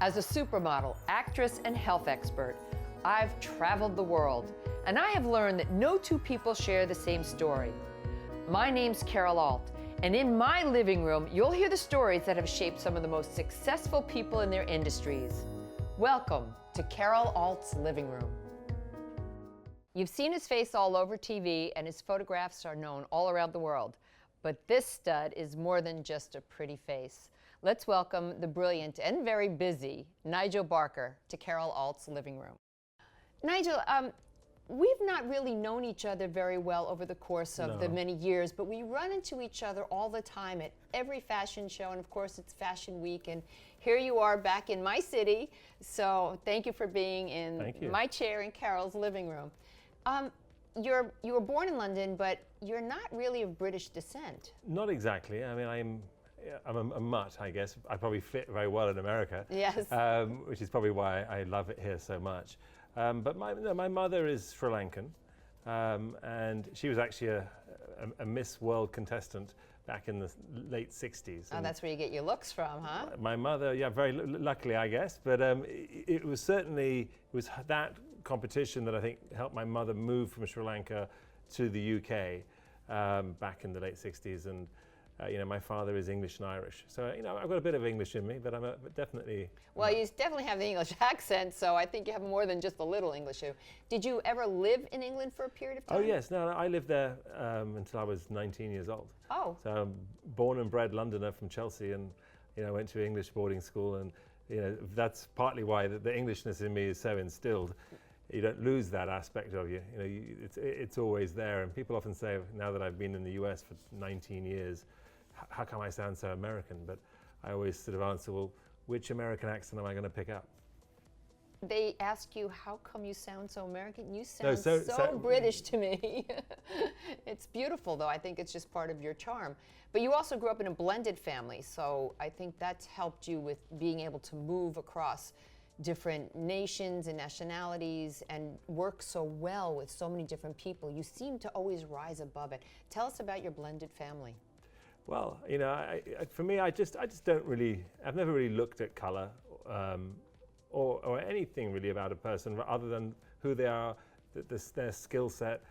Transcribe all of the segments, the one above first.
As a supermodel, actress, and health expert, I've traveled the world, and I have learned that no two people share the same story. My name's Carol Alt, and in my living room, you'll hear the stories that have shaped some of the most successful people in their industries. Welcome to Carol Alt's Living Room. You've seen his face all over TV, and his photographs are known all around the world. But this stud is more than just a pretty face. Let's welcome the brilliant and very busy Nigel Barker to Carol Alt's Living Room. Nigel, we've not really known each other very well over the course of the many years, but we run into each other all the time at every fashion show, and of course it's Fashion Week, and here you are back in my city, so thank you for being in my chair in Carol's living room. You were born in London, but you're not really of British descent. Not exactly. I mean, I'm a mutt, I guess. I probably fit very well in America. Yes. Which is probably why I love it here so much. But my mother is Sri Lankan, and she was actually a Miss World contestant back in the late 60s. Oh, that's where you get your looks from, huh? My mother, yeah, very luckily, I guess. But it was certainly that competition that I think helped my mother move from Sri Lanka to the UK back in the late 60s. And my father is English and Irish. So, I've got a bit of English in me, but I'm definitely... Well, you definitely have the English accent, so I think you have more than just a little English. Did you ever live in England for a period of time? Oh, yes. No, I lived there until I was 19 years old. Oh. So I'm born and bred Londoner from Chelsea, and, went to English boarding school, and, that's partly why the Englishness in me is so instilled. You don't lose that aspect of you. It's always there, and people often say, now that I've been in the US for 19 years, how come I sound so American? But I always sort of answer, well, which American accent am I going to pick up? They ask you, how come you sound so American? You sound so British to me. It's beautiful, though. I think it's just part of your charm. But you also grew up in a blended family, so I think that's helped you with being able to move across different nations and nationalities and work so well with so many different people. You seem to always rise above it. Tell us about your blended family. Well, for me, I just don't really, I've never really looked at color or anything really about a person other than who they are, their skill set,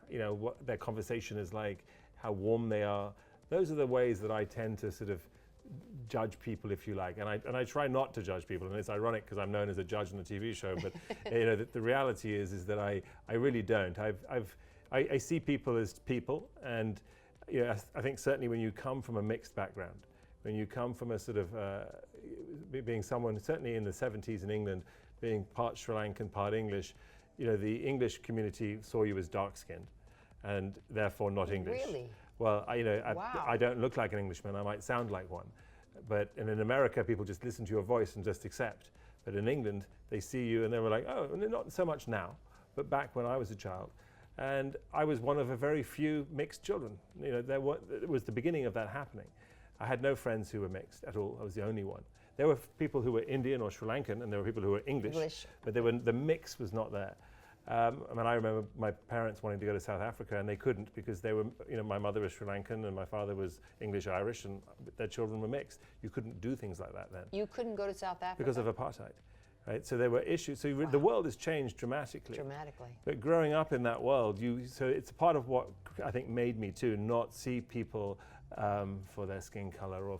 what their conversation is like, how warm they are. Those are the ways that I tend to sort of judge people, if you like, and I try not to judge people, and it's ironic because I'm known as a judge on a TV show, but the reality is that I really don't. I see people as people, and I think certainly when you come from a mixed background, when you come from a sort of being someone, certainly in the 70s in England, being part Sri Lankan, part English, the English community saw you as dark-skinned, and therefore not English. Really? Well, Wow. I don't look like an Englishman. I might sound like one. But in America, people just listen to your voice and just accept. But in England, they see you and they were like, oh, not so much now, but back when I was a child. And I was one of a very few mixed children. It was the beginning of that happening. I had no friends who were mixed at all. I was the only one. There were people who were Indian or Sri Lankan, and there were people who were English. But the mix was not there. I remember my parents wanting to go to South Africa, and they couldn't because they were, my mother was Sri Lankan and my father was English-Irish, and their children were mixed. You couldn't do things like that then. You couldn't go to South Africa? Because of apartheid, right? So there were issues. So the world has changed dramatically. Dramatically. But growing up in that world, so it's part of what I think made me too not see people for their skin color or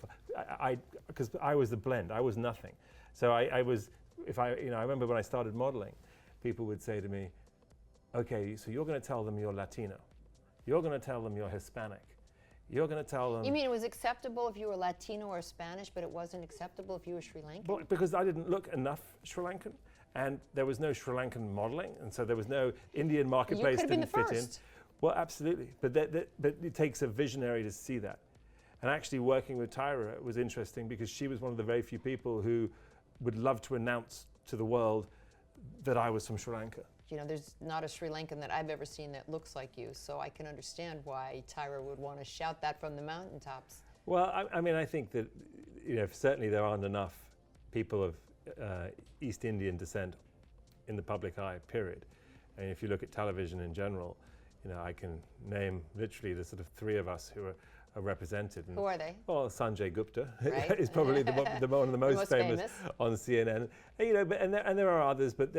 because I was the blend. I was nothing. So I remember when I started modeling, people would say to me, okay, so you're going to tell them you're Latino. You're going to tell them you're Hispanic. You're going to tell them... You mean it was acceptable if you were Latino or Spanish, but it wasn't acceptable if you were Sri Lankan? Well, because I didn't look enough Sri Lankan, and there was no Sri Lankan modeling, and so there was no Indian marketplace didn't fit in. Well, absolutely, but it takes a visionary to see that. And actually working with Tyra was interesting because she was one of the very few people who would love to announce to the world that I was from Sri Lanka. There's not a Sri Lankan that I've ever seen that looks like you, so I can understand why Tyra would want to shout that from the mountaintops. Well, I think that, certainly there aren't enough people of East Indian descent in the public eye, period. And if you look at television in general, I can name literally the sort of three of us who are are represented. And, Who are they? well, Sanjay Gupta Right. is probably the one of the most famous on CNN. And, you know, and there are others, but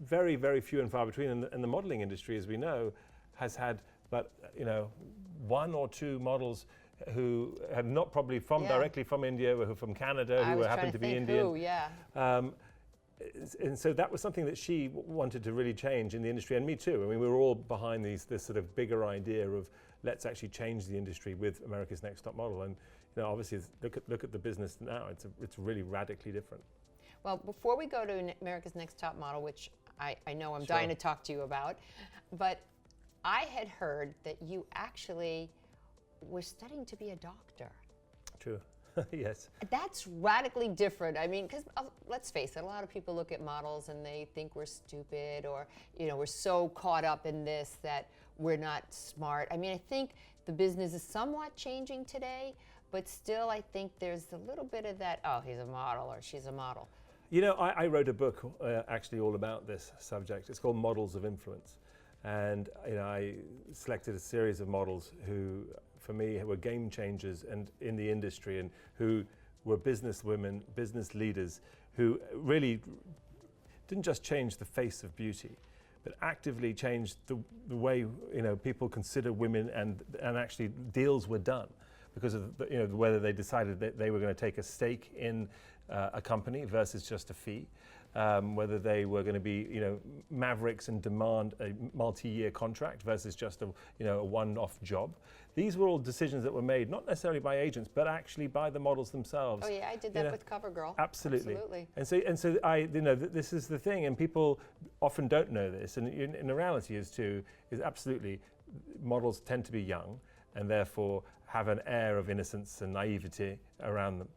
very, very few and far between. And the modeling industry, as we know, has had, but you know, one or two models who have not probably directly from India, or who from Canada, who happen to be Indian. Who, yeah. And so that was something that she wanted to really change in the industry, and me too. I mean, we were all behind this sort of bigger idea of let's actually change the industry with America's Next Top Model. And you know, obviously, look at the business now. It's really radically different. Well, before we go to America's Next Top Model, which I know I'm dying to talk to you about, but I had heard that you actually were studying to be a doctor. True. Yes. That's radically different. I mean, because let's face it, a lot of people look at models and they think we're stupid, or you know, we're so caught up in this that we're not smart. I mean, I think the business is somewhat changing today, but still I think there's a little bit of that, oh, he's a model or she's a model. You know, I wrote a book actually all about this subject. It's called Models of Influence. And you know, I selected a series of models who, for me, were game changers and in the industry, and who were business women, business leaders, who really didn't just change the face of beauty, but actively changed the way, you know, people consider women, and actually deals were done because of the, you know, whether they decided that they were going to take a stake in a company versus just a fee. Whether they were going to be, you know, mavericks and demand a multi-year contract versus just a one-off job. These were all decisions that were made not necessarily by agents, but actually by the models themselves. Oh yeah, I did that with CoverGirl. Absolutely. And so this is the thing, and people often don't know this, and the reality is absolutely, models tend to be young, and therefore have an air of innocence and naivety around them.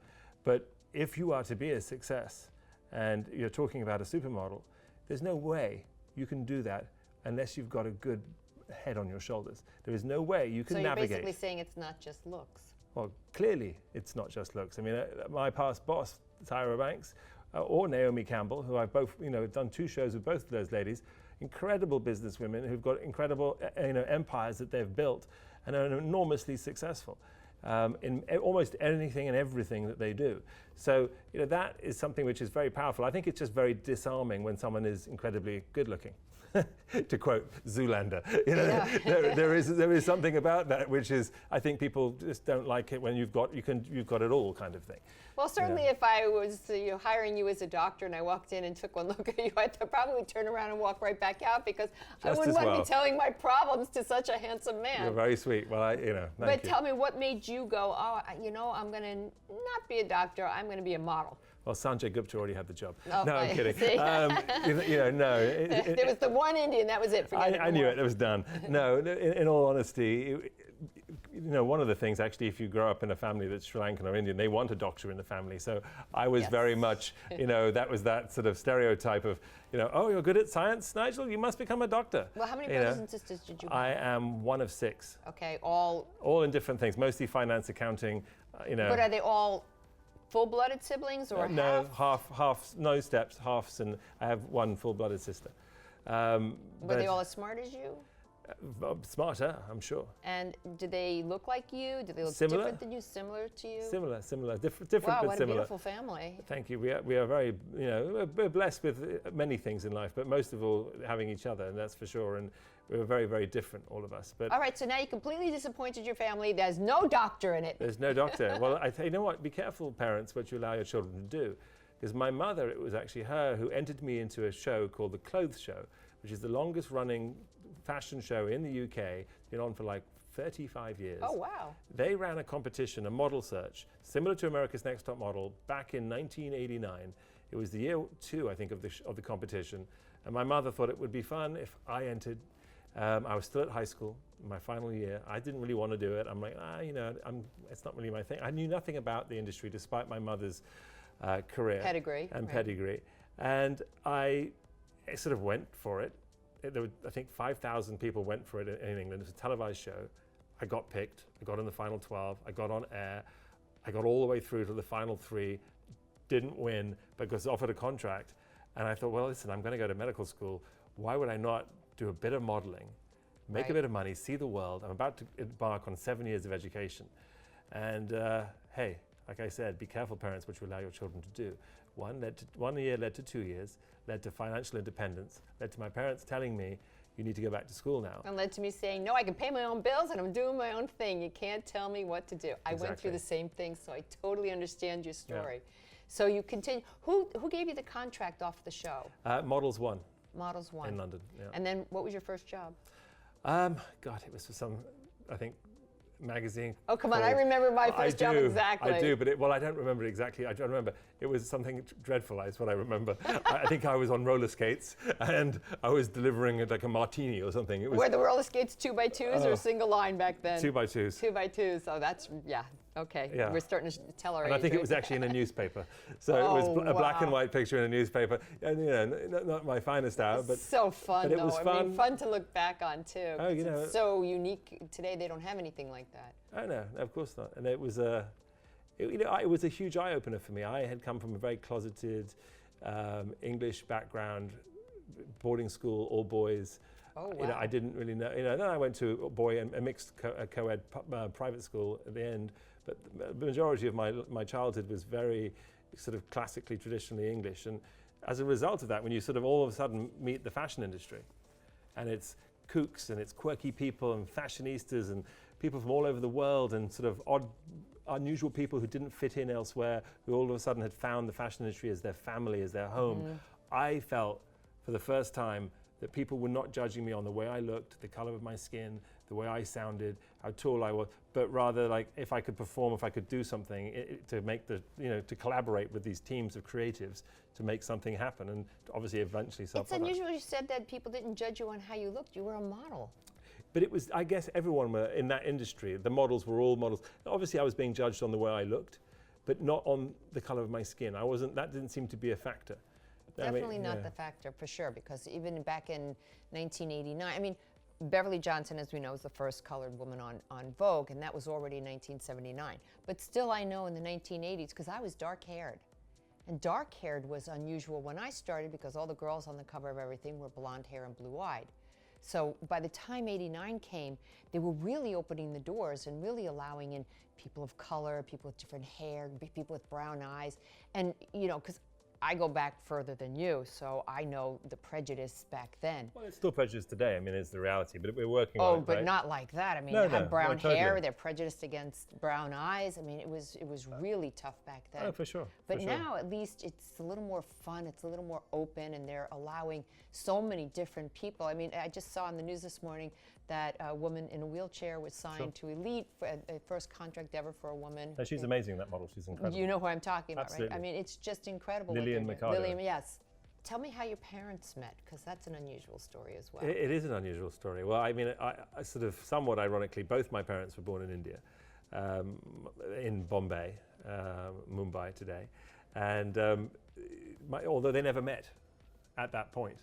But if you are to be a success, and you're talking about a supermodel, there's no way you can do that unless you've got a good head on your shoulders. There is no way you can navigate. So you're basically saying it's not just looks. Well, clearly it's not just looks. I mean, my past boss, Tyra Banks, or Naomi Campbell, who I've both, you know, done 2 shows with both of those ladies, incredible businesswomen who've got incredible, you know, empires that they've built and are enormously successful. In almost anything and everything that they do. So, you know, that is something which is very powerful. I think it's just very disarming when someone is incredibly good looking. To quote Zoolander, you know, yeah. there is something about that which is, I think people just don't like it when you've got it all kind of thing. Well, certainly, if I was hiring you as a doctor and I walked in and took one look at you, I'd probably turn around and walk right back out, because I wouldn't want to be telling my problems to such a handsome man. You're very sweet. Well, thank you. But tell me, what made you go, oh, you know, I'm going to not be a doctor, I'm going to be a model? Well, Sanjay Gupta already had the job. Oh, no, I'm kidding. No. There was the one Indian, that was it. I knew it was done. No, in all honesty, you know, one of the things, actually, if you grow up in a family that's Sri Lankan or Indian, they want a doctor in the family. So I was very much, you know, that was that sort of stereotype of, you know, oh, you're good at science, Nigel, you must become a doctor. Well, how many brothers and sisters did you have? I am one of 6. Okay, all in different things, mostly finance, accounting, you know. But are they all full-blooded siblings, or no, half, no steps, halves, and I have one full-blooded sister. Were they all as smart as you? Smarter, I'm sure. And do they look like you? Do they look similar? Different than you? Similar to you? Similar, different wow, but what similar. A beautiful family. Thank you. We are very, you know, we're blessed with many things in life, but most of all having each other, and that's for sure. And we're very, very different, all of us. But all right, so now you completely disappointed your family. There's no doctor in it. There's no doctor. Well, you know what? Be careful, parents, what you allow your children to do. Because my mother, it was actually her who entered me into a show called The Clothes Show, which is the longest running fashion show in the UK. It's been on for like 35 years. Oh, wow. They ran a competition, a model search, similar to America's Next Top Model, back in 1989. It was the year 2, I think, of the competition. And my mother thought it would be fun if I entered. I was still at high school, my final year. I didn't really want to do it. I'm like, you know, it's not really my thing. I knew nothing about the industry, despite my mother's career. Pedigree. And I sort of went for it. There were, I think, 5,000 people went for it in England. It was a televised show. I got picked. I got in the final 12. I got on air. I got all the way through to the final 3. Didn't win, but was offered a contract. And I thought, well, listen, I'm going to go to medical school. Why would I not do a bit of modeling, make a bit of money, see the world? I'm about to embark on 7 years of education. And hey, like I said, be careful, parents, what you allow your children to do. 1 year led to 2 years, led to financial independence, led to my parents telling me, you need to go back to school now. And led to me saying, no, I can pay my own bills and I'm doing my own thing. You can't tell me what to do. I went through the same thing, so I totally understand your story. Yeah. So you continue. Who gave you the contract off the show? Models One. Models One. In London, yeah. And then what was your first job? God, it was for some, I think, magazine. Oh, come on, I remember my first job exactly. I do, but I don't remember it exactly. I don't remember. It was something dreadful, is what I remember. I think I was on roller skates and I was delivering like a martini or something. It was, were the roller skates 2x2s or single line back then? 2x2s. 2x2s, so that's, yeah, okay. Yeah. We're starting to tell our age. And I think it was actually in a newspaper. So it was a black and white picture in a newspaper. And you know, not my finest hour, but so fun but it though. was fun. I mean, fun to look back on too. Oh, you know, it's so unique. Today they don't have anything like that. Oh no, of course not. And it was it was a huge eye opener for me. I had come from a very closeted English background, boarding school, all boys. Oh wow. You know, I didn't really know. You know, then I went to a mixed co-ed private school at the end. But the majority of my childhood was very sort of classically, traditionally English. And as a result of that, when you sort of all of a sudden meet the fashion industry, and it's kooks and it's quirky people and fashionistas and people from all over the world and sort of odd, unusual people who didn't fit in elsewhere, who all of a sudden had found the fashion industry as their family, as their home. I felt for the first time that people were not judging me on the way I looked, the color of my skin, the way I sounded, how tall I was, but rather like if I could perform, if I could do something to make to collaborate with these teams of creatives to make something happen and obviously eventually sell products. It's unusual you said that people didn't judge you on how you looked. You were a model. But it was, I guess everyone were in that industry. The models were all models. Obviously I was being judged on the way I looked, but not on the color of my skin. That didn't seem to be a factor. Definitely not the factor, for sure, because even back in 1989, I mean, Beverly Johnson, as we know, is the first colored woman on Vogue, and that was already in 1979. But still, I know in the 1980s, because I was dark-haired. And dark-haired was unusual when I started because all the girls on the cover of everything were blonde hair and blue-eyed. So by the time 89 came, they were really opening the doors and really allowing in people of color, people with different hair, people with brown eyes. And, you know, because I go back further than you, so I know the prejudice back then. Well, it's still prejudice today. I mean, it's the reality, but we're working on it. Oh, but right? Not like that. I mean, no, you have brown hair, totally. They're prejudiced against brown eyes. I mean, it was really tough back then. Oh, for sure. But now, at least, it's a little more fun, it's a little more open, and they're allowing so many different people. I mean, I just saw on the news this morning that a woman in a wheelchair was signed to Elite, for a first contract ever for a woman. No, she's amazing, that model. She's incredible. You know who I'm talking about, Absolutely. right? I mean, it's just incredible. Lillian Mercado. Lillian, yes. Tell me how your parents met, because that's an unusual story as well. It is an unusual story. Well, I mean, I sort of, somewhat ironically, both my parents were born in India, in Bombay, Mumbai today. And although they never met at that point,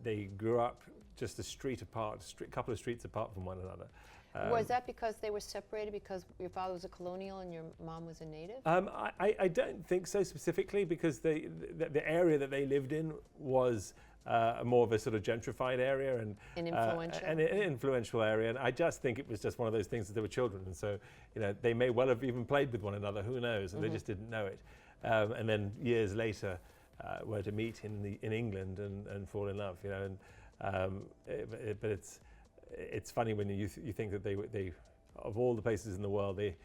they grew up just a street apart, a couple of streets apart from one another. Was that because they were separated because your father was a colonial and your mom was a native? I don't think so specifically, because the area that they lived in was more of a sort of gentrified area and an influential area. And I just think it was just one of those things that they were children. And so, you know, they may well have even played with one another, who knows? And they just didn't know it. And then years later, were to meet in England and fall in love, you know. And but it's funny when you think that they of all the places in the world, they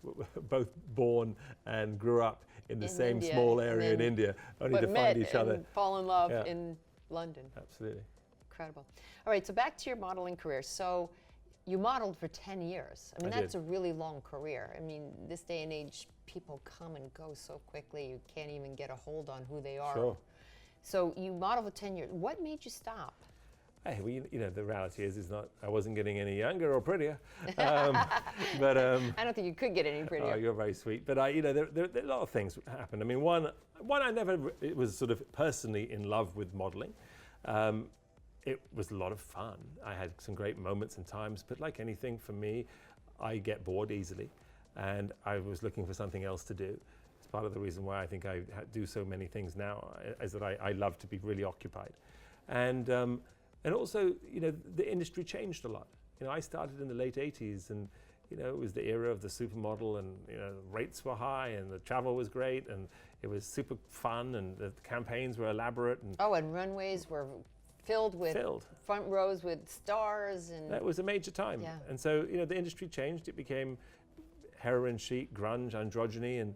were both born and grew up in the same India, small area in India, only to find each other. Fall in love in London. Absolutely. Incredible. All right, so back to your modeling career. So you modeled for 10 years. I mean, that's a really long career. I mean, this day and age, people come and go so quickly, you can't even get a hold on who they are. Sure. So you modeled for 10 years. What made you stop? Hey, well, you know, the reality is not. I wasn't getting any younger or prettier. But I don't think you could get any prettier. Oh, you're very sweet. But you know, there a lot of things happened. I mean, one, I never was sort of personally in love with modeling. It was a lot of fun. I had some great moments and times. But like anything, for me, I get bored easily, and I was looking for something else to do. It's part of the reason why I think I do so many things now, is that I love to be really occupied, and also, you know, the industry changed a lot. You know, I started in the late 80s, and it was the era of the supermodel, and rates were high, and the travel was great, and it was super fun, and the campaigns were elaborate. And and runways were filled with front rows with stars, and that was a major time. Yeah. And so the industry changed. It became heroin chic, grunge, androgyny, and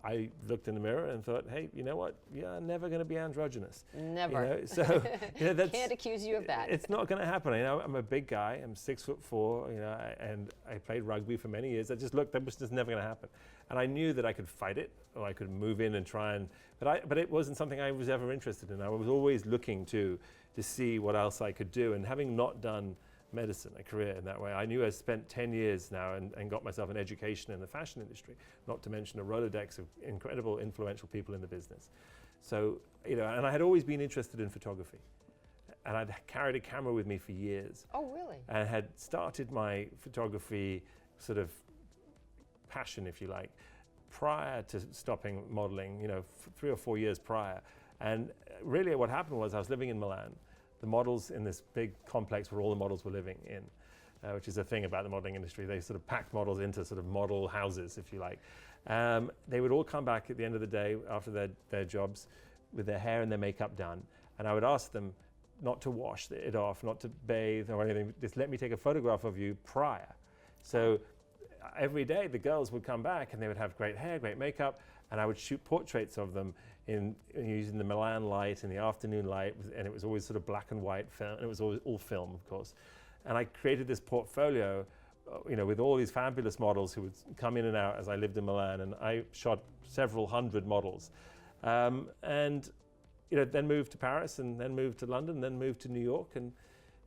I looked in the mirror and thought, hey, you know what? You're never going to be androgynous. Never. So that's, can't accuse you of that. It's not going to happen. I'm a big guy. I'm 6'4", and I played rugby for many years. I just looked, that was just never going to happen. And I knew that I could fight it, or I could move in and try and, but it wasn't something I was ever interested in. I was always looking to see what else I could do. And having not done medicine, a career in that way, I knew I spent 10 years now and got myself an education in the fashion industry, not to mention a Rolodex of incredible influential people in the business. So, and I had always been interested in photography, and I'd carried a camera with me for years. Oh, really? And had started my photography sort of passion, if you like, prior to stopping modeling, 3 or 4 years prior. And really what happened was I was living in Milan. The models in this big complex where all the models were living in, which is a thing about the modeling industry. They sort of packed models into sort of model houses, if you like. They would all come back at the end of the day after their jobs with their hair and their makeup done. And I would ask them not to wash it off, not to bathe or anything, just let me take a photograph of you prior. So every day the girls would come back and they would have great hair, great makeup, and I would shoot portraits of them in using the Milan light and the afternoon light, and it was always sort of black and white film, and it was always all film, of course. And I created this portfolio, with all these fabulous models who would come in and out as I lived in Milan, and I shot several hundred models. Then moved to Paris, and then moved to London, then moved to New York, and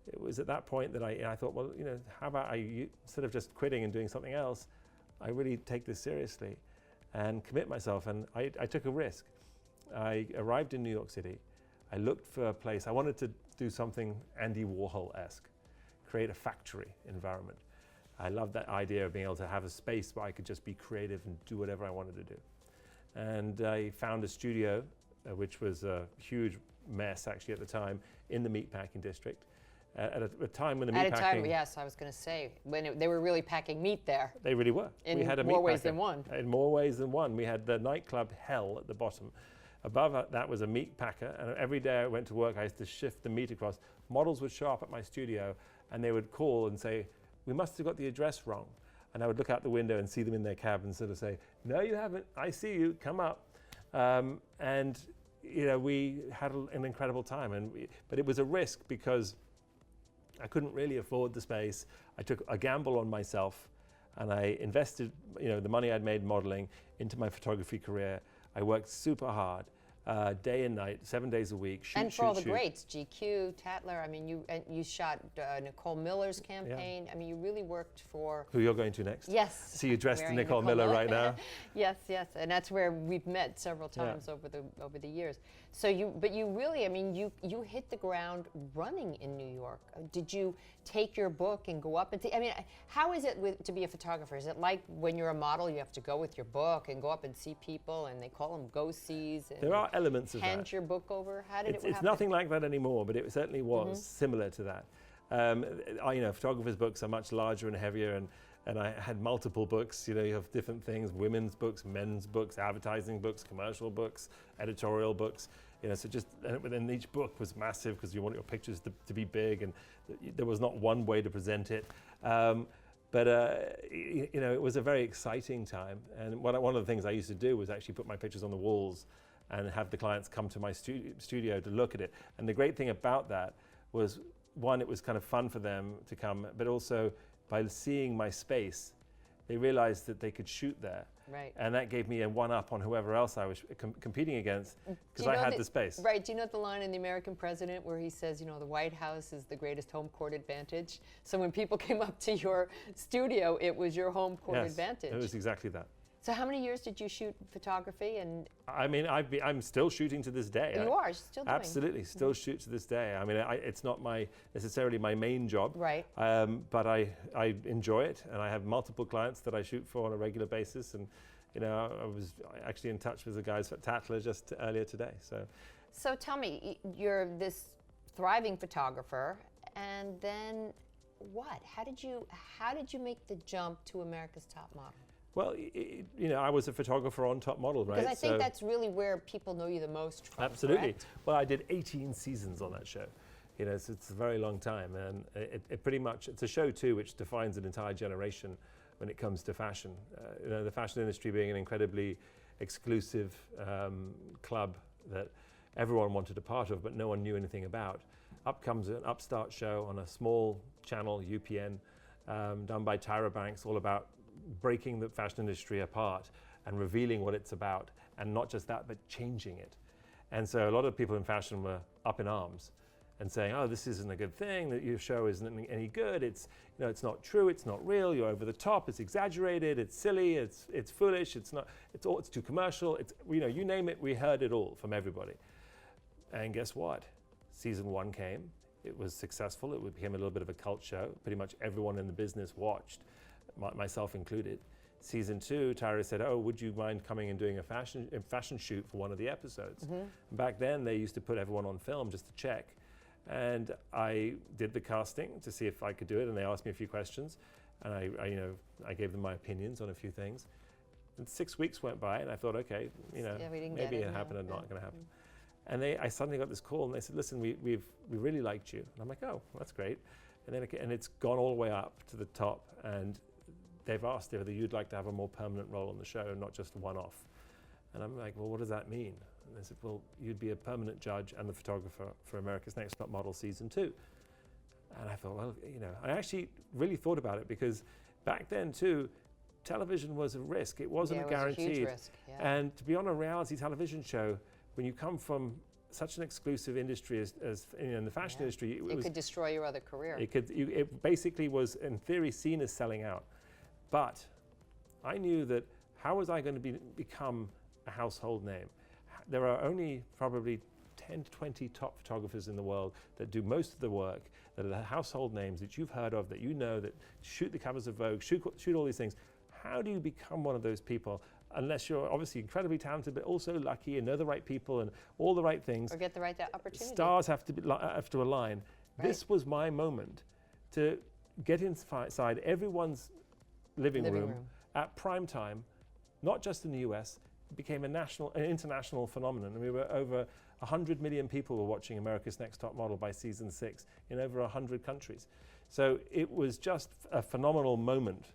it was at that point that I thought, well, how about instead of just quitting and doing something else, I really take this seriously and commit myself, and I took a risk. I arrived in New York City. I looked for a place. I wanted to do something Andy Warhol-esque, create a factory environment. I loved that idea of being able to have a space where I could just be creative and do whatever I wanted to do. And I found a studio, which was a huge mess actually at the time, in the meatpacking district. At a time when the meatpacking... Yes, I was going to say, when they were really packing meat there. They really were. In more ways than one. In more ways than one. We had the nightclub Hell at the bottom. Above that was a meat packer, and every day I went to work, I used to shift the meat across. Models would show up at my studio, and they would call and say, we must have got the address wrong. And I would look out the window and see them in their cab and sort of say, no, you haven't. I see you. Come up. We had an incredible time. But it was a risk because I couldn't really afford the space. I took a gamble on myself, and I invested, the money I'd made modeling into my photography career. I worked super hard, day and night, 7 days a week. And for all the greats, GQ, Tatler. I mean, you shot Nicole Miller's campaign. Yeah. I mean, you really worked for. Who you're going to next? Yes. See you dressed in Nicole Miller right now. Yes, and that's where we've met several times over the years. So you really, I mean, you hit the ground running in New York. Did you take your book and go up and I mean, how is it to be a photographer? Is it like when you're a model, you have to go with your book and go up and see people, and they call them go-sees? There are elements of that. Hand your book over? How did it happen? It's nothing like that anymore, but it certainly was similar to that. Photographers' books are much larger and heavier, and I had multiple books. You have different things: women's books, men's books, advertising books, commercial books, editorial books. And then each book was massive because you want your pictures to be big, and there was not one way to present it. It was a very exciting time. And one of the things I used to do was actually put my pictures on the walls and have the clients come to my studio to look at it. And the great thing about that was, one, it was kind of fun for them to come, but also by seeing my space, they realized that they could shoot there. Right. And that gave me a one-up on whoever else I was competing against, because I had the space. Right. Do you know the line in The American President where he says, the White House is the greatest home court advantage? So when people came up to your studio, it was your home court advantage. It was exactly that. So how many years did you shoot photography? And I mean, I'm still shooting to this day. You are still doing. Absolutely, still shoot to this day. I mean, it's not necessarily my main job. Right. But I enjoy it, and I have multiple clients that I shoot for on a regular basis. And I was actually in touch with the guys at Tatler just earlier today. So tell me, you're this thriving photographer, and then what? How did you make the jump to America's Top Model? Well, you know, I was a photographer on Top Model, right? Because I think that's really where people know you the most from. Absolutely. Correct? Well, I did 18 seasons on that show. You know, so it's a very long time, and it pretty much, it's a show too which defines an entire generation when it comes to fashion. You know, the fashion industry being an incredibly exclusive club that everyone wanted a part of, but no one knew anything about. Up comes an upstart show on a small channel, UPN, done by Tyra Banks, all about breaking the fashion industry apart and revealing what it's about, and not just that, but changing it. And so a lot of people in fashion were up in arms and saying, "Oh, this isn't a good thing. That your show isn't any good. It's, you know, it's not true. It's not real. You're over the top. It's exaggerated. It's silly. It's foolish. It's not. It's too commercial. It's, you know, you name it. We heard it all from everybody." And guess what? Season 1 came. It was successful. It became a little bit of a cult show. Pretty much everyone in the business watched, myself included. Season 2, Tyra said, "Oh, would you mind coming and doing a fashion shoot for one of the episodes?" Back then, they used to put everyone on film just to check. And I did the casting to see if I could do it, and they asked me a few questions, and I gave them my opinions on a few things. And 6 weeks went by, and I thought, okay, you know, maybe it happened and not going to happen. And I suddenly got this call, and they said, "Listen, we really liked you." And I'm like, "Oh, that's great." And then it's gone all the way up to the top, and they've asked whether you'd like to have a more permanent role on the show, not just one-off. And I'm like, "Well, what does that mean?" And they said, "Well, you'd be a permanent judge and the photographer for America's Next Top Model Season 2. And I thought, well, you know, I actually really thought about it, because back then too, television was a risk. It wasn't guaranteed. A huge risk, yeah. And to be on a reality television show, when you come from such an exclusive industry as you know, in the fashion industry, it could destroy your other career. It basically was, in theory, seen as selling out. But I knew that how was I going to become a household name? There are only probably 10 to 20 top photographers in the world that do most of the work, that are the household names that you've heard of, that you know, that shoot the covers of Vogue, shoot all these things. How do you become one of those people? Unless you're obviously incredibly talented, but also lucky and know the right people and all the right things. Or get the right opportunity. Stars have to align. Right. This was my moment to get inside everyone's living room at prime time, not just in the US. It became an international phenomenon. And we were over 100 million people were watching America's Next Top Model by season 6 in over 100 countries. So it was just a phenomenal moment.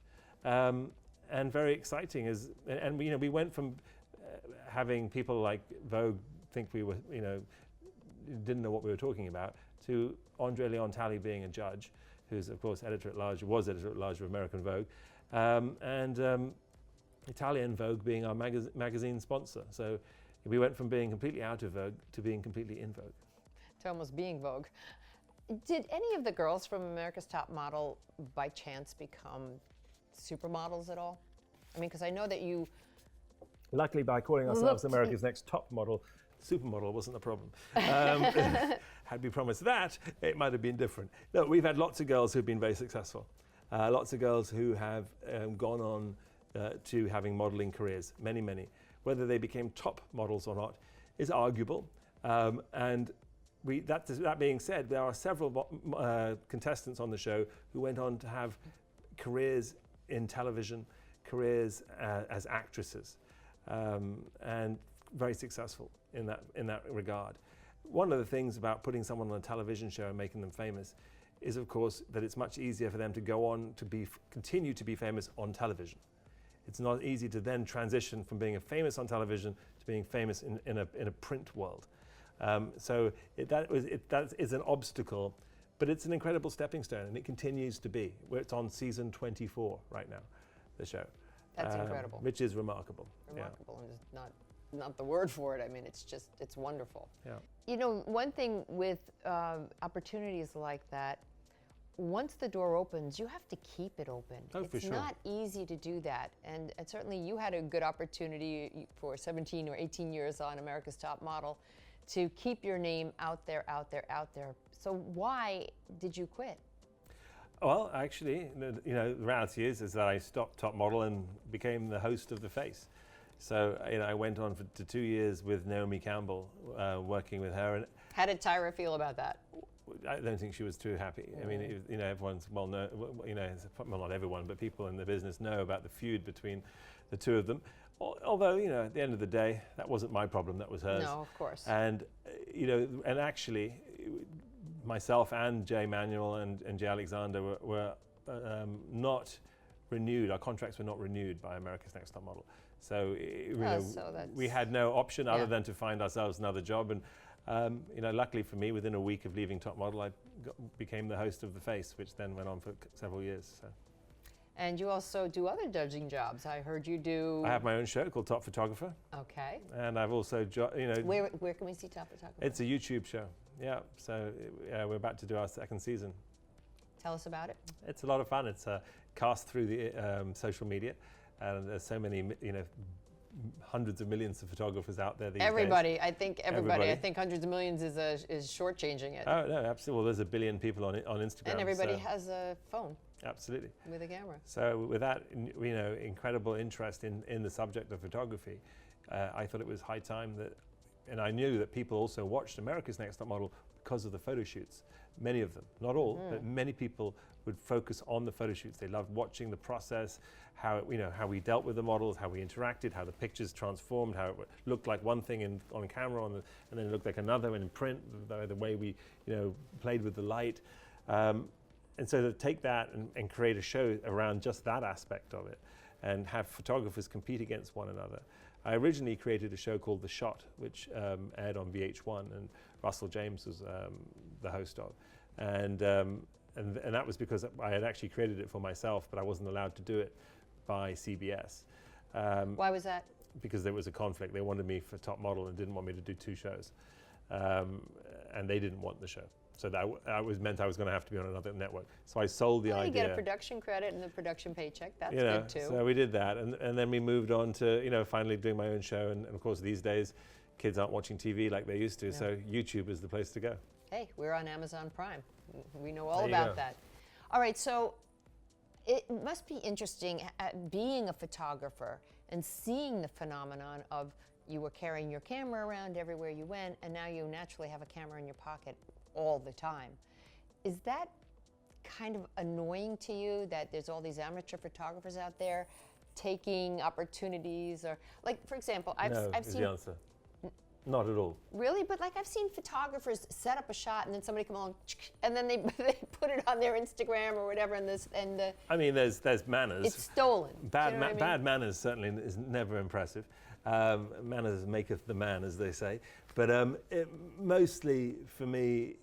And very exciting, and you know, we went from having people like Vogue think we were, you know, didn't know what we were talking about, to Andre Leon Talley being a judge, who's of course was editor at large of American Vogue, and Italian Vogue being our magazine sponsor. So we went from being completely out of Vogue to being completely in Vogue. To almost being Vogue. Did any of the girls from America's Top Model by chance become supermodels at all? I mean, because I know that you... Luckily, by calling ourselves America's Next Top Model, supermodel wasn't the problem. Had we promised that, it might have been different. No, we've had lots of girls who've been very successful. Lots of girls who have gone on to having modeling careers, many, many. Whether they became top models or not is arguable. And that being said, there are several contestants on the show who went on to have careers in television, careers as actresses, and very successful in that regard. One of the things about putting someone on a television show and making them famous is, of course, that it's much easier for them to go on to continue to be famous on television. It's not easy to then transition from being famous on television to being famous in a print world. So that is an obstacle. But it's an incredible stepping stone, and it continues to be. It's on season 24 right now, the show. That's incredible. Which is remarkable. Remarkable, and just not the word for it. I mean, it's wonderful. Yeah. You know, one thing with opportunities like that, once the door opens, you have to keep it open. Oh, for sure. It's not easy to do that. And certainly you had a good opportunity for 17 or 18 years on America's Top Model to keep your name out there. So why did you quit? Well, actually, the reality is that I stopped Top Model and became the host of The Face. So I went on to 2 years with Naomi Campbell, working with her. And how did Tyra feel about that? I don't think she was too happy. I mean, everyone's well known, well, not everyone, but people in the business know about the feud between the two of them. Although, at the end of the day, that wasn't my problem, that was hers. No, of course. And, and actually, myself and Jay Manuel and Jay Alexander were not renewed. Our contracts were not renewed by America's Next Top Model. So, we had no option other than to find ourselves another job. And, luckily for me, within a week of leaving Top Model, I became the host of The Face, which then went on for several years. So. And you also do other judging jobs. I heard you do... I have my own show called Top Photographer. Okay. And I've also, Where can we see Top Photographer? It's a YouTube show, yeah. So we're about to do our second season. Tell us about it. It's a lot of fun. It's cast through the social media. And there's so many, hundreds of millions of photographers out there these days. I think everybody. I think hundreds of millions is shortchanging it. Oh, no, absolutely. Well, there's 1 billion people on Instagram. And everybody has a phone. Absolutely. With a camera. So with that, incredible interest in the subject of photography, I thought it was high time and I knew that people also watched America's Next Top Model because of the photo shoots. Many of them, not all, but many people would focus on the photo shoots. They loved watching the process, how we dealt with the models, how we interacted, how the pictures transformed, how it looked like one thing on camera, and then it looked like another in print. The way we played with the light. And so to take that and create a show around just that aspect of it and have photographers compete against one another. I originally created a show called The Shot, which aired on VH1, and Russell James was the host of. And that was because I had actually created it for myself, but I wasn't allowed to do it by CBS. Why was that? Because there was a conflict. They wanted me for Top Model and didn't want me to do 2 shows. And they didn't want the show. So that meant I was going to have to be on another network. So I sold the idea. You get a production credit and the production paycheck. That's good too. So we did that, and then we moved on to finally doing my own show. And of course, these days, kids aren't watching TV like they used to. So YouTube is the place to go. Hey, we're on Amazon Prime. We know all about that. All right, so it must be interesting being a photographer and seeing the phenomenon of you were carrying your camera around everywhere you went, and now you naturally have a camera in your pocket all the time. Is that kind of annoying to you that there's all these amateur photographers out there taking opportunities, or like, for example, I've seen the answer. Not at all. Really? But like I've seen photographers set up a shot and then somebody come along and then they put it on their Instagram or whatever, I mean, there's manners. It's stolen. Bad manners certainly is never impressive. Manners maketh the man, as they say. But mostly for me,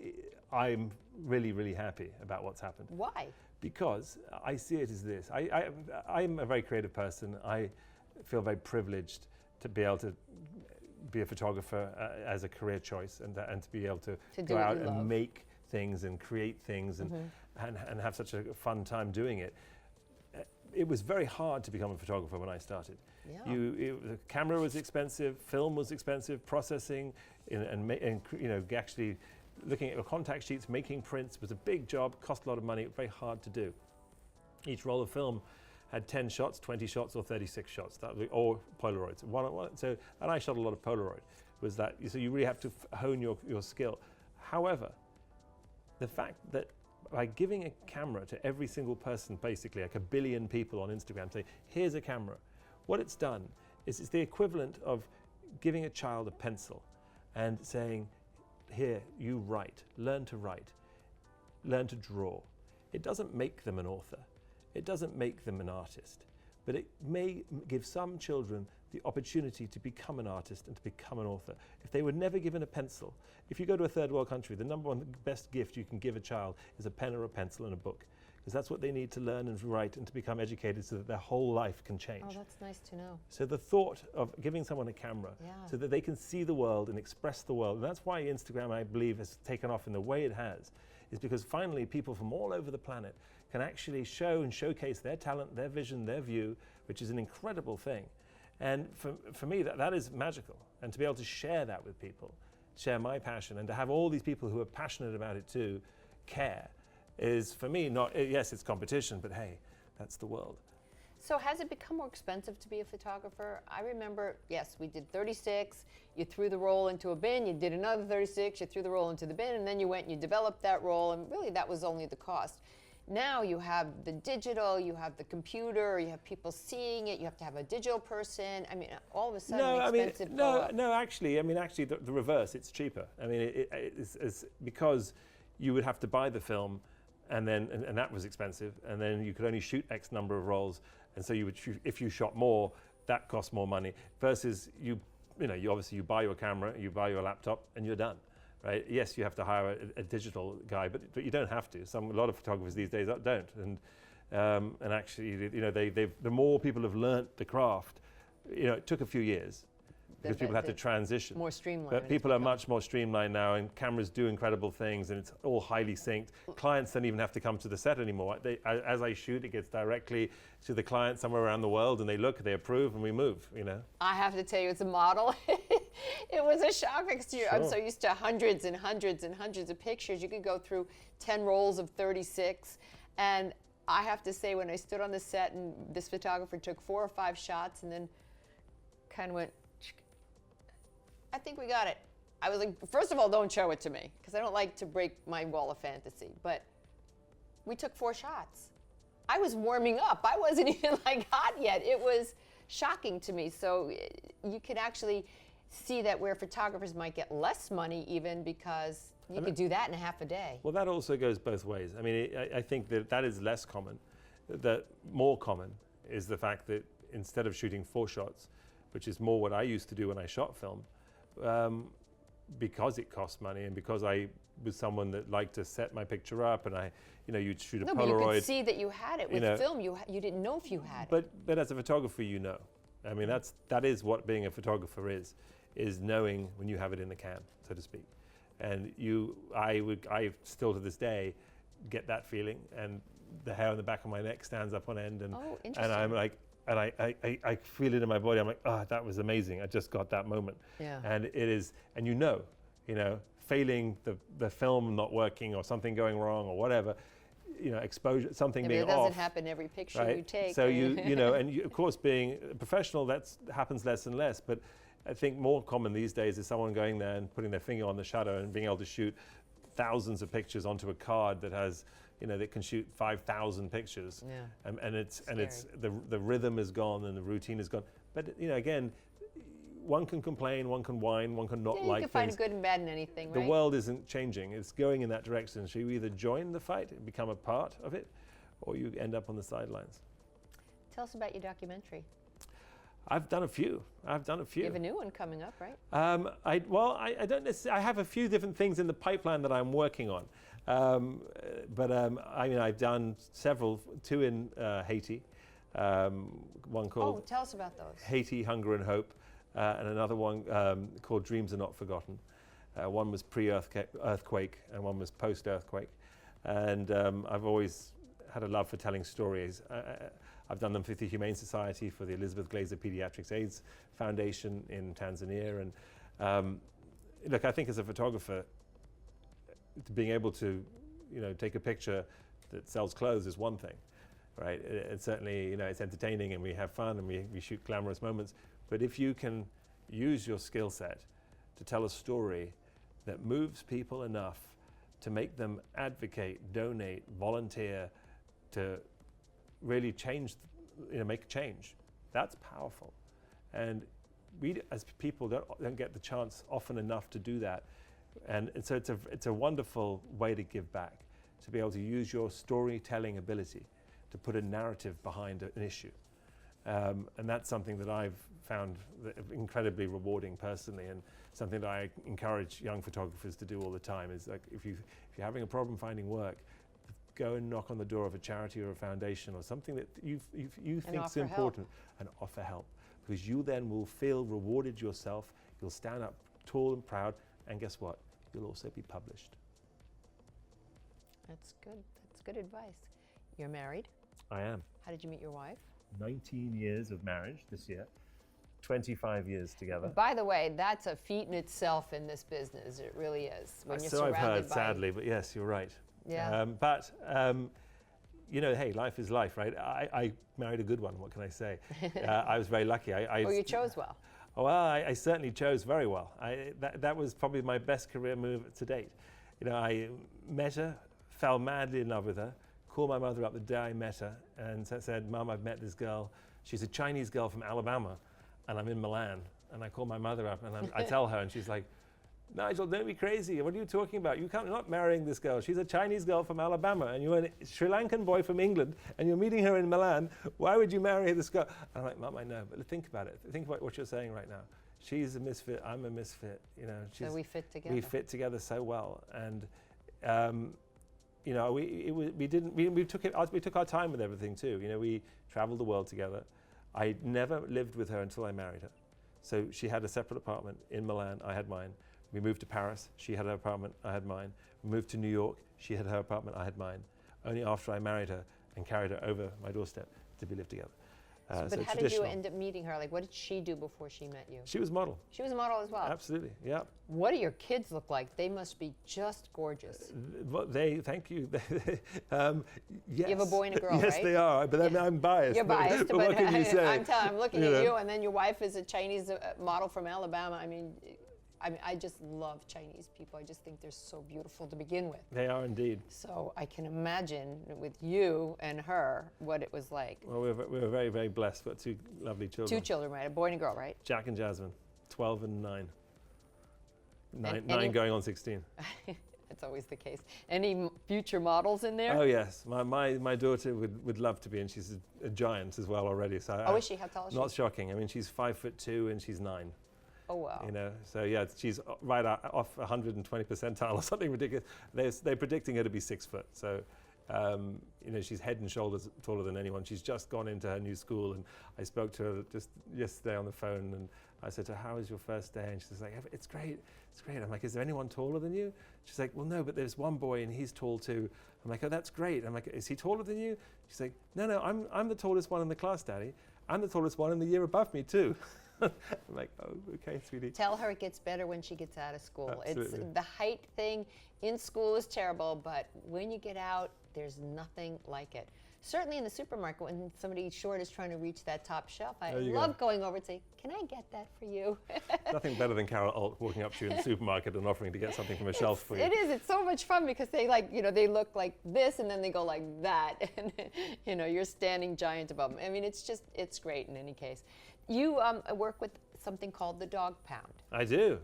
I'm really, really happy about what's happened. Why? Because I see it as this. I'm a very creative person. I feel very privileged to be able to be a photographer as a career choice, and to be able to go out and make things and create things and have such a fun time doing it. It was very hard to become a photographer when I started. Yeah. The camera was expensive, film was expensive, processing, and actually looking at your contact sheets, making prints was a big job, cost a lot of money, very hard to do. Each roll of film had 10 shots, 20 shots, or 36 shots, or Polaroids. And I shot a lot of Polaroid. So you really have to hone your skill. However, the fact that by giving a camera to every single person, basically like 1 billion people on Instagram, say, here's a camera. What it's done is it's the equivalent of giving a child a pencil and saying, here, you write, learn to write, learn to draw. It doesn't make them an author. It doesn't make them an artist, but it may give some children the opportunity to become an artist and to become an author. If they were never given a pencil, if you go to a third world country, the number one best gift you can give a child is a pen or a pencil and a book, because that's what they need to learn and write and to become educated so that their whole life can change. Oh, that's nice to know. So the thought of giving someone a camera so that they can see the world and express the world, and that's why Instagram, I believe, has taken off in the way it has, is because finally people from all over the planet can actually show and showcase their talent, their vision, their view, which is an incredible thing. And for me, that is magical. And to be able to share that with people, share my passion, and to have all these people who are passionate about it too care, is for me not, yes, it's competition, but hey, that's the world. So has it become more expensive to be a photographer? I remember, yes, we did 36, you threw the roll into a bin, you did another 36, you threw the roll into the bin, and then you went and you developed that roll, and really that was only the cost. Now you have the digital, you have the computer, you have people seeing it, you have to have a digital person. I mean, all of a sudden expensive. Actually, the reverse, it's cheaper. I mean, it's because you would have to buy the film, and that was expensive, and then you could only shoot X number of rolls. And so you would shoot, if you shot more, that cost more money. Versus you obviously you buy your camera, you buy your laptop, and you're done, right? Yes, you have to hire a digital guy, but you don't have to. A lot of photographers these days don't. And actually, the more people have learnt the craft, it took a few years because people had to transition. More streamlined. But people are much more streamlined now, and cameras do incredible things, and it's all highly synced. Clients don't even have to come to the set anymore. As I shoot, it gets directly to the client somewhere around the world, and they look, they approve, and we move, I have to tell you, as a model, it was a shock because I'm so used to hundreds and hundreds and hundreds of pictures. You could go through 10 rolls of 36, and I have to say, when I stood on the set and this photographer took 4 or 5 shots and then kind of went, I think we got it. I was like, first of all, don't show it to me, because I don't like to break my wall of fantasy. But we took 4 shots. I was warming up. I wasn't even hot yet. It was shocking to me. So you can actually see that where photographers might get less money even because you could do that in half a day. Well, that also goes both ways. I mean, I think that is less common. That more common is the fact that instead of shooting 4 shots, which is more what I used to do when I shot film, because it cost money and because I was someone that liked to set my picture up, and you'd shoot a Polaroid. But you could see that you had it with film. You didn't know if you had it. But as a photographer, I mean, that is what being a photographer is knowing when you have it in the can, so to speak. And I still to this day get that feeling, and the hair on the back of my neck stands up on end, and I'm like. And I feel it in my body. I'm like, that was amazing. I just got that moment. Yeah. And it is, and failing the film not working or something going wrong or whatever, exposure, something being off. It doesn't happen every picture right? you take. So of course, being a professional, that happens less and less. But I think more common these days is someone going there and putting their finger on the shutter and being able to shoot thousands of pictures onto a card that has. That can shoot 5,000 pictures, and it's the rhythm is gone and the routine is gone. But again, one can complain, one can whine, one can not like things. You can find a good and bad in anything, right? The world isn't changing; it's going in that direction. So you either join the fight and become a part of it, or you end up on the sidelines. Tell us about your documentary. I've done a few. You have a new one coming up, right? I don't necessarily. I have a few different things in the pipeline that I'm working on. I've done several, 2 in Haiti, one called tell us about those. Haiti, Hunger and Hope, and another one called Dreams Are Not Forgotten. One was pre-earthquake and one was post-earthquake. And I've always had a love for telling stories. I've done them for the Humane Society, for the Elizabeth Glaser Pediatrics AIDS Foundation in Tanzania. And look, I think as a photographer, being able to, take a picture that sells clothes is one thing, right? It's certainly, it's entertaining and we have fun and we shoot glamorous moments. But if you can use your skill set to tell a story that moves people enough to make them advocate, donate, volunteer, to really change, make a change, that's powerful. And we, as people, don't get the chance often enough to do that. And so it's a wonderful way to give back, to be able to use your storytelling ability to put a narrative behind an issue. And that's something that I've found incredibly rewarding personally, and something that I encourage young photographers to do all the time is, like, if you're having a problem finding work, go and knock on the door of a charity or a foundation or something that you think is important, and offer help, because you then will feel rewarded yourself. You'll stand up tall and proud, and guess what? You'll also be published. That's good. That's good advice. You're married? I am. How did you meet your wife? 19 years of marriage this year, 25 years together. By the way, that's a feat in itself in this business. It really is. When you're so I've heard, sadly, but yes, you're right. Yeah. hey, life is life, right? I married a good one. What can I say? I was very lucky. You chose well. Well, I certainly chose very well. That was probably my best career move to date. I met her, fell madly in love with her, called my mother up the day I met her, and said, "Mum, I've met this girl. She's a Chinese girl from Alabama, and I'm in Milan." And I call my mother up, and I tell her, and she's like, "Nigel, don't be crazy. What are you talking about? You're not marrying this girl. She's a Chinese girl from Alabama, and you're a Sri Lankan boy from England, and you're meeting her in Milan. Why would you marry this girl?" And I'm like, "Mum, I know, but think about it. Think about what you're saying right now. She's a misfit. I'm a misfit. So we fit together. We fit together so well, and we took our time with everything too. We traveled the world together. I never lived with her until I married her. So she had a separate apartment in Milan. I had mine. We moved to Paris. She had her apartment. I had mine. We moved to New York. She had her apartment. I had mine. Only after I married her and carried her over my doorstep did we live together. But how did you end up meeting her? Like, what did she do before she met you? She was a model. She was a model as well? Absolutely, yeah. What do your kids look like? They must be just gorgeous. Thank you. Yes. You have a boy and a girl, yes, right? they are, but I'm biased. You're biased, but what can you say? I'm looking at you, and then your wife is a Chinese model from Alabama. I mean, I just love Chinese people. I just think they're so beautiful to begin with. They are indeed. So I can imagine with you and her what it was like. Well, we were very, very blessed. We've got two lovely children. Two children, right? A boy and a girl, right? Jack and Jasmine, 12 and 9. Nine going on 16. That's always the case. Any future models in there? Oh yes, my daughter would love to be, and she's a giant as well already. So is she? How tall is she? Not shocking. I mean, she's 5'2" and she's 9. Oh wow! So yeah, she's right off 120 percentile or something ridiculous. They're predicting her to be 6 foot. So she's head and shoulders taller than anyone. She's just gone into her new school, and I spoke to her just yesterday on the phone, and I said to her, "How was your first day?" And she's like, "It's great, it's great." I'm like, "Is there anyone taller than you?" She's like, "Well, no, but there's one boy, and he's tall too." I'm like, "Oh, that's great." I'm like, "Is he taller than you?" She's like, "No, I'm the tallest one in the class, Daddy. I'm the tallest one in the year above me too." I'm like, "Oh, okay, sweetie." Tell her it gets better when she gets out of school. Absolutely. It's the height thing in school is terrible, but when you get out, there's nothing like it. Certainly in the supermarket, when somebody short is trying to reach that top shelf, I love going over and saying, "Can I get that for you?" Nothing better than Carol Alt walking up to you in the supermarket and offering to get something from a shelf for you. It is. It's so much fun because they they look like this and then they go like that, and you're standing giant above them. I mean, it's great in any case. You work with something called the Dog Pound. I do.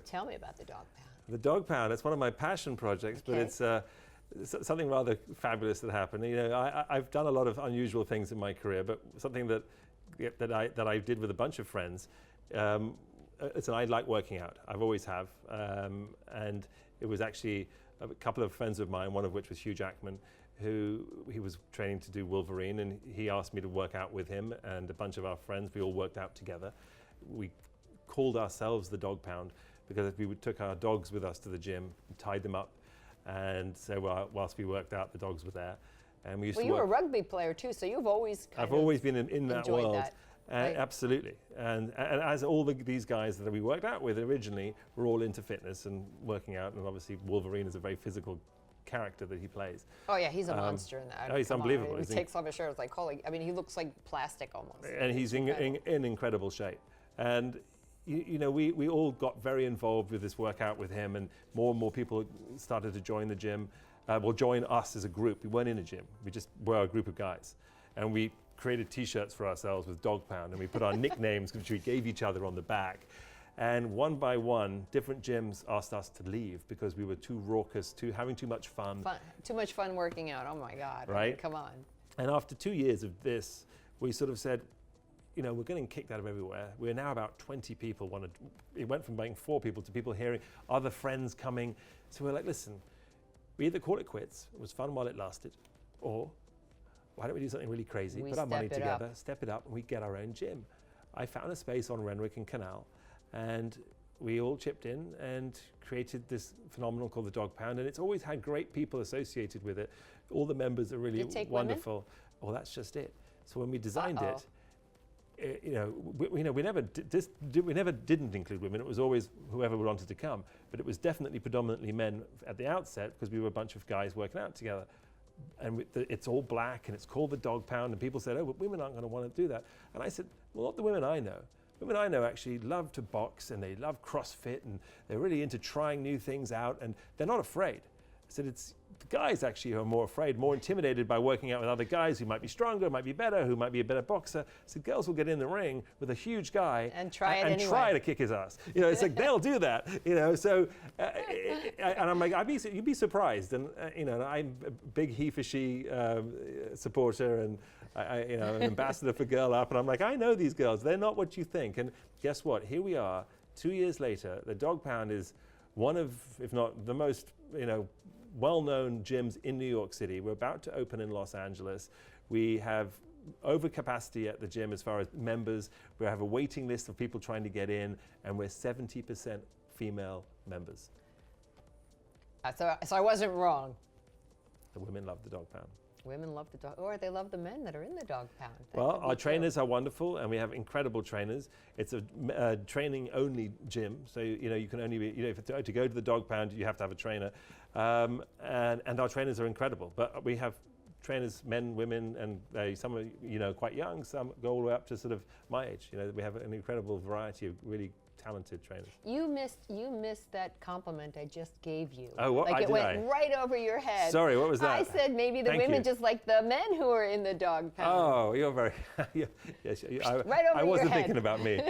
Tell me about the Dog Pound. The Dog Pound. It's one of my passion projects, but it's something rather fabulous that happened. I've done a lot of unusual things in my career, but something that I did with a bunch of friends. I like working out. I've always have, and it was actually a couple of friends of mine, one of which was Hugh Jackman, who he was training to do Wolverine, and he asked me to work out with him and a bunch of our friends. We all worked out together. We called ourselves the Dog Pound because we took our dogs with us to the gym, tied them up, and so whilst we worked out, the dogs were there. And we used to you were a rugby player too, so you've always I've always been in that world. That, right? Absolutely. And as all these guys that we worked out with originally were all into fitness and working out, and obviously Wolverine is a very physical character that he plays. Oh yeah, he's a monster in that. Oh, he's unbelievable. He takes off his shirt, it's like holy. I mean, he looks like plastic almost. And he's in incredible shape. And we all got very involved with this workout with him, and more people started to join the gym. Join us as a group. We weren't in a gym. We just were a group of guys, and we created T-shirts for ourselves with Dog Pound, and we put our nicknames, which we gave each other, on the back. And one by one, different gyms asked us to leave because we were too raucous, having too much fun. Too much fun working out. Oh my God! Right? Come on. And after 2 years of this, we sort of said, we're getting kicked out of everywhere. We're now about 20 people. It went from being 4 people to people hearing other friends coming. So we're like, listen, we either call it quits. It was fun while it lasted, or why don't we do something really crazy? Put our money together, step it up, and we get our own gym. I found a space on Renwick and Canal, and we all chipped in and created this phenomenon called the Dog Pound, and it's always had great people associated with it. All the members are really wonderful. Women? Well, that's just it. So when we designed it, we never didn't include women. It was always whoever wanted to come, but it was definitely predominantly men at the outset because we were a bunch of guys working out together. and it's all black, and it's called the Dog Pound, and people said, oh, but women aren't going to want to do that. And I said, well, not the women I know. Women I know actually love to box, and they love CrossFit, and they're really into trying new things out, and they're not afraid. I said, it's the guys actually who are more afraid, more intimidated by working out with other guys who might be stronger, might be better, who might be a better boxer. So girls will get in the ring with a huge guy and try try to kick his ass. You know, it's like they'll do that. You know, so and I'm like, you'd be surprised. And you know, I'm a big he for she supporter, and you know, an ambassador for Girl Up. And I'm like, I know these girls. They're not what you think. And guess what? Here we are, 2 years later. The Dog Pound is one of, if not the most, you know, well-known gyms in New York City. We're about to open in Los Angeles. We have overcapacity at the gym as far as members. We have a waiting list of people trying to get in, and we're 70% female members. So I wasn't wrong. The women love the Dog Pound. Women love the dog, or they love the men that are in the Dog Pound. Well, our trainers are wonderful, and we have incredible trainers. It's a training-only gym, so you know you can only be, you know, to go to the Dog Pound, you have to have a trainer, and our trainers are incredible. But we have trainers, men, women, and some are, you know, quite young. Some go all the way up to sort of my age. You know, we have an incredible variety of really talented trainers. You missed that compliment I just gave you. Oh, what? Like it went right over your head. Sorry, what was that? I said maybe the women just like the men who are in the Dog Pound. Oh, you're very, yes, right over I wasn't your head. thinking about me.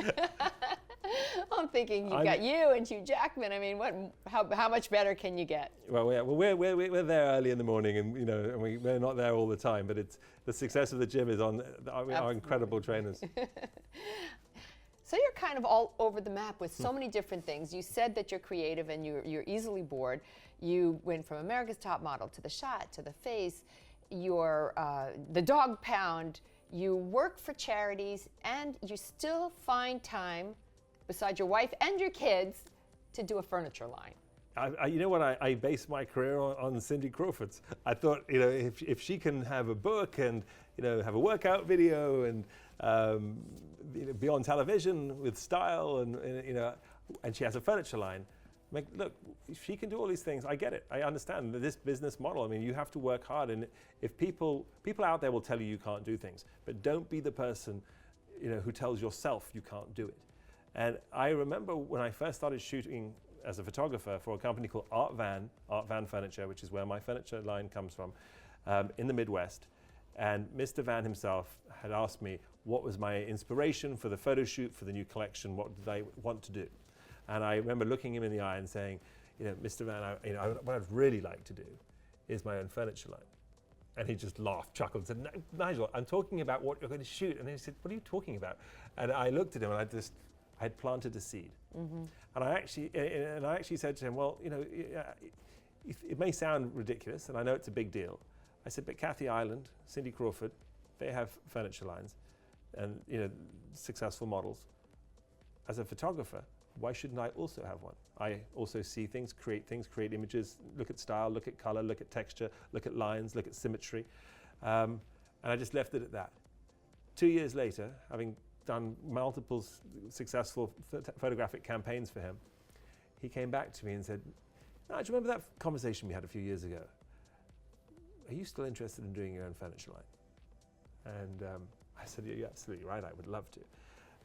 I'm thinking you've got you and Hugh Jackman. I mean, how much better can you get? Well, yeah, we're there early in the morning, and you know, and we're not there all the time. But it's the success of the gym is on our incredible trainers. So you're kind of all over the map with so many different things. You said that you're creative and you're easily bored. You went from America's Top Model to The Shot to The Face. You're the Dog Pound. You work for charities, and you still find time, besides your wife and your kids, to do a furniture line. You know what? I based my career on Cindy Crawford's. I thought, you know, if she can have a book and, you know, have a workout video and you know, be on television with style and you know, and she has a furniture line. I'm like, look, if she can do all these things, I get it. I understand this business model. I mean, you have to work hard, and if people out there will tell you can't do things, but don't be the person, you know, who tells yourself you can't do it. And I remember when I first started shooting as a photographer for a company called Art Van Furniture, which is where my furniture line comes from, in the Midwest. And Mr. Van himself had asked me what was my inspiration for the photo shoot for the new collection, what did I want to do? And I remember looking him in the eye and saying, you know, Mr. Van, what I'd really like to do is my own furniture line. And he just laughed, chuckled, and said, Nigel, I'm talking about what you're going to shoot. And he said, what are you talking about? And I looked at him, and I had planted a seed. Mm-hmm. And I actually said to him, well, you know, it may sound ridiculous, and I know it's a big deal. I said, but Kathy Ireland, Cindy Crawford, they have furniture lines and, you know, successful models. As a photographer, why shouldn't I also have one? I also see things, create images, look at style, look at color, look at texture, look at lines, look at symmetry. And I just left it at that. 2 years later, having done multiple successful photographic campaigns for him, he came back to me and said, Nigel, remember that conversation we had a few years ago? Are you still interested in doing your own furniture line? And I said, yeah, you're absolutely right, I would love to.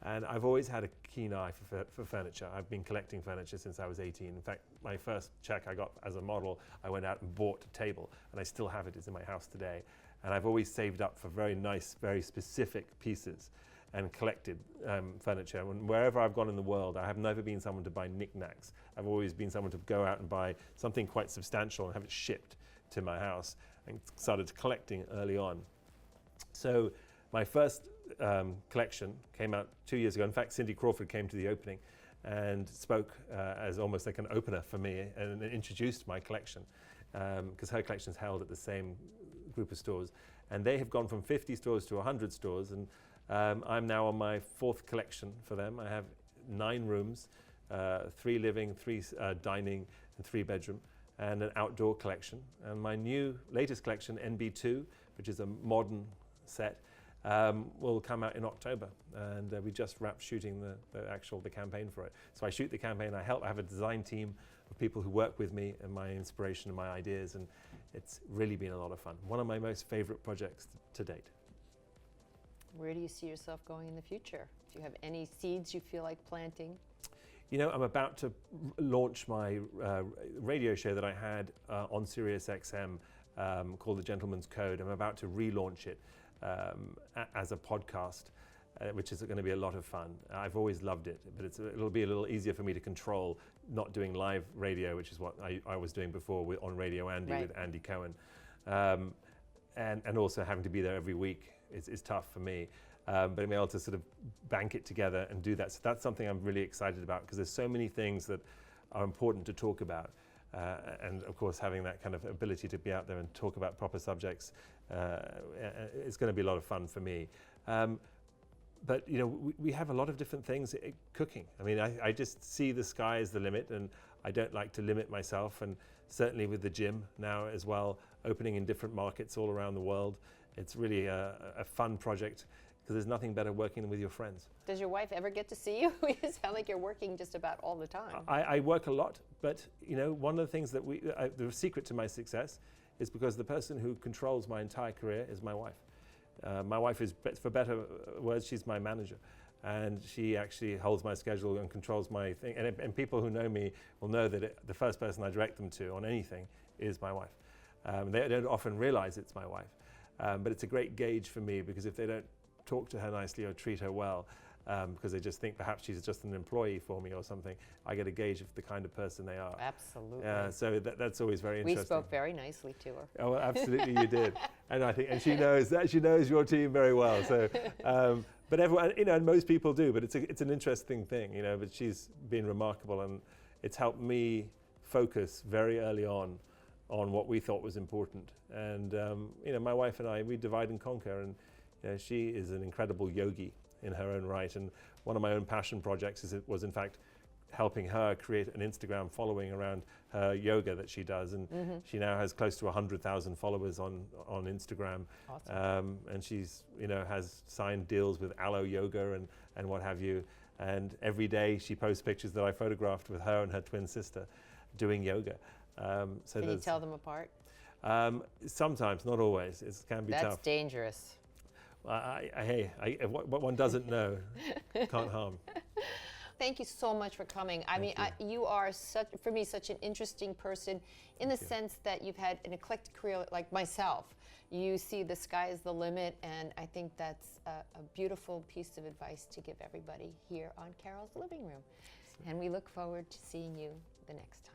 And I've always had a keen eye for furniture. I've been collecting furniture since I was 18. In fact, my first check I got as a model, I went out and bought a table, and I still have it. It's in my house today. And I've always saved up for very nice, very specific pieces and collected furniture. And wherever I've gone in the world, I have never been someone to buy knickknacks. I've always been someone to go out and buy something quite substantial and have it shipped to my house, and started collecting early on. So my first collection came out 2 years ago. In fact, Cindy Crawford came to the opening and spoke as almost like an opener for me and introduced my collection, because her collection is held at the same group of stores. And they have gone from 50 stores to 100 stores, and I'm now on my fourth collection for them. I have 9 rooms, 3 living, 3 dining, and 3 bedroom, and an outdoor collection. And my new latest collection, NB2, which is a modern set, will come out in October, and we just wrapped shooting the campaign for it. So I shoot the campaign. I have a design team people who work with me and my inspiration and my ideas, and it's really been a lot of fun. One of my most favorite projects to date. Where do you see yourself going in the future? Do you have any seeds you feel like planting? You know, I'm about to launch my radio show that I had on Sirius XM called The Gentleman's Code. I'm about to relaunch it as a podcast, which is going to be a lot of fun. I've always loved it, but it'll be a little easier for me to control, not doing live radio, which is what I was doing before on Radio Andy with Andy Cohen. And also having to be there every week is tough for me. But I'm able to sort of bank it together and do that. So that's something I'm really excited about, because there's so many things that are important to talk about. And of course, having that kind of ability to be out there and talk about proper subjects is going to be a lot of fun for me. But you know, we have a lot of different things. Cooking. I mean, I just see the sky as the limit, and I don't like to limit myself. And certainly with the gym now as well, opening in different markets all around the world, it's really a fun project, because there's nothing better working with your friends. Does your wife ever get to see you? You sound like you're working just about all the time. I work a lot, but you know, one of the things that the secret to my success is because the person who controls my entire career is my wife. My wife is, for better words, she's my manager, and she actually holds my schedule and controls my thing. And people who know me will know that the first person I direct them to on anything is my wife. They don't often realize it's my wife, but it's a great gauge for me, because if they don't talk to her nicely or treat her well, because they just think perhaps she's just an employee for me or something, I get a gauge of the kind of person they are. Absolutely. So that's always very interesting. We spoke very nicely to her. Oh, well, absolutely you did. And I think, and she knows your team very well. So, but everyone, you know, and most people do, but it's an interesting thing, you know, but she's been remarkable, and it's helped me focus very early on what we thought was important. And, you know, my wife and I, we divide and conquer, and you know, she is an incredible yogi in her own right, and one of my own passion projects was in fact helping her create an Instagram following around her yoga that she does, and she now has close to 100,000 followers on Instagram. Awesome. And she's, you know, has signed deals with Aloe Yoga and what have you, and every day she posts pictures that I photographed with her and her twin sister doing yoga. So can you tell them apart? Sometimes, not always. It can be tough. That's dangerous. What one doesn't know can't harm. Thank you so much for coming. I mean, you are for me, such an interesting person in the sense that you've had an eclectic career like myself. You see the sky is the limit, and I think that's a beautiful piece of advice to give everybody here on Carol's Living Room. And we look forward to seeing you the next time.